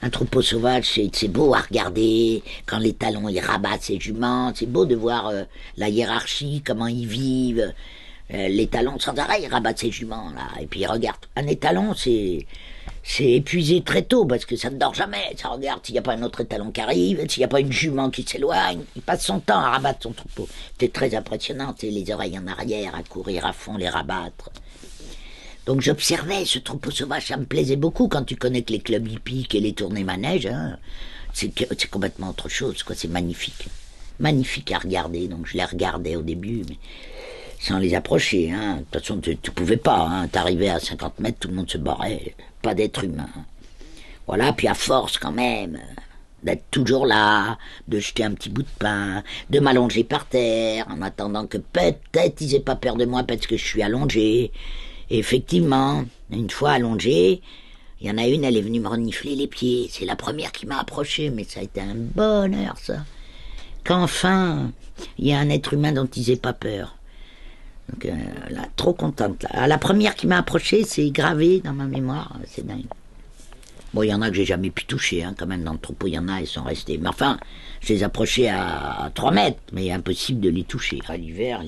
Un troupeau sauvage, c'est beau à regarder, quand les talons ils rabattent ces juments, c'est beau de voir la hiérarchie, comment ils vivent. Les talons, sans arrêt, ils rabattent ces juments, là, et puis ils regardent. Un étalon, c'est épuisé très tôt, parce que ça ne dort jamais, ça regarde s'il n'y a pas un autre étalon qui arrive, s'il n'y a pas une jument qui s'éloigne, il passe son temps à rabattre son troupeau. C'est très impressionnant, les oreilles en arrière, à courir à fond, les rabattre. Donc j'observais ce troupeau sauvage, ça me plaisait beaucoup quand tu connais que les clubs hippiques et les tournées manèges, hein, c'est complètement autre chose, quoi, c'est magnifique. Magnifique à regarder, donc je les regardais au début, mais sans les approcher, hein. De toute façon, tu pouvais pas, hein. T'arrivais à 50 mètres, tout le monde se barrait, pas d'être humain. Voilà, puis à force quand même, d'être toujours là, de jeter un petit bout de pain, de m'allonger par terre, en attendant que peut-être ils aient pas peur de moi parce que je suis allongé. Et effectivement, une fois allongé, il y en a une, elle est venue me renifler les pieds. C'est la première qui m'a approché, mais ça a été un bonheur, ça. Qu'enfin, il y a un être humain dont ils aient pas peur. Donc là, trop contente. Là. La première qui m'a approché, c'est gravé dans ma mémoire, c'est dingue. Bon, il y en a que j'ai jamais pu toucher, hein, quand même, dans le troupeau, il y en a, ils sont restés. Mais enfin, je les approchais à 3 mètres, mais impossible de les toucher. À l'hiver,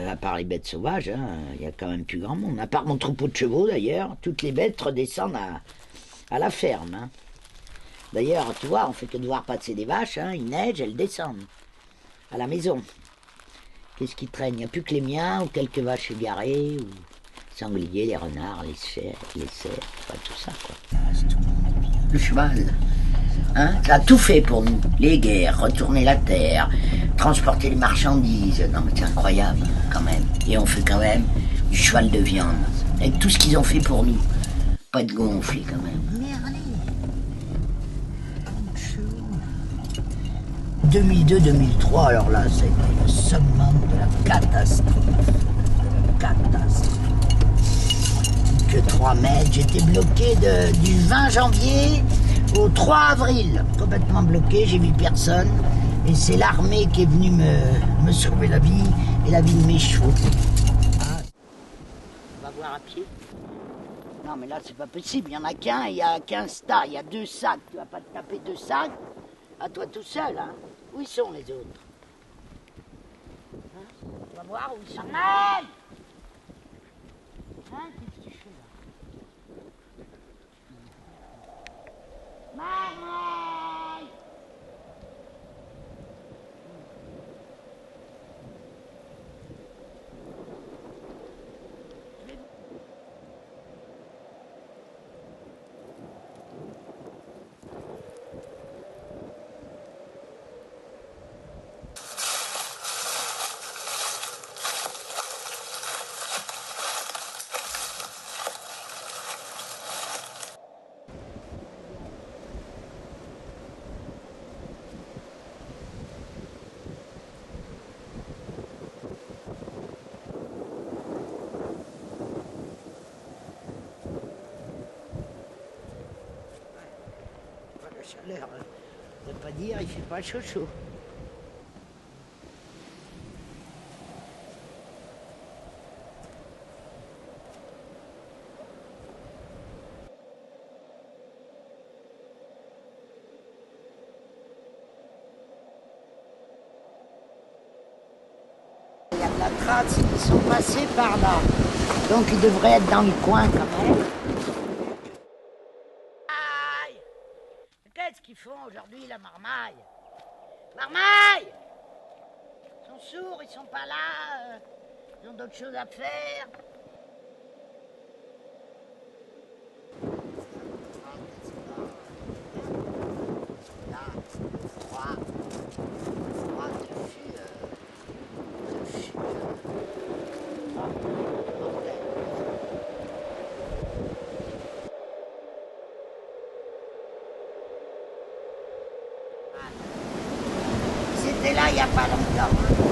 à part les bêtes sauvages, hein, il y a quand même plus grand monde. À part mon troupeau de chevaux, d'ailleurs, toutes les bêtes redescendent à la ferme. Hein. D'ailleurs, tu vois, on fait que de voir passer des vaches, hein, il neige, elles descendent à la maison. Qu'est-ce qui traîne? Il n'y a plus que les miens, ou quelques vaches égarées, ou sangliers, les renards, les cerfs, tout ça, quoi. Le cheval, hein, ça a tout fait pour nous. Les guerres, retourner la terre, transporter les marchandises. Non mais c'est incroyable, quand même. Et on fait quand même du cheval de viande. Avec tout ce qu'ils ont fait pour nous. Pas de gonfler, quand même. 2002-2003, alors là, c'était le summum de la catastrophe. Que 3 mètres, j'étais bloqué du 20 janvier au 3 avril. Complètement bloqué, j'ai vu personne. Et c'est l'armée qui est venue me sauver la vie et la vie de mes chevaux. Ah, on va voir à pied. Non mais là c'est pas possible, il n'y en a qu'un, il y a 15 tas, il y a 2 sacs. Tu vas pas te taper 2 sacs à toi tout seul, hein. Où ils sont les autres, hein? On va voir où ils sont. Hein, qu'est-ce que tu fais là? Marmaille! La chaleur, ne pas dire, il fait pas chaud. Il y a de la trace, ils sont passés par là. Donc ils devraient être dans le coin quand même. Qu'est-ce qu'ils font aujourd'hui, la marmaille? Marmaille! Ils sont sourds, ils sont pas là, ils ont d'autres choses à faire. C'était là il n'y a pas longtemps.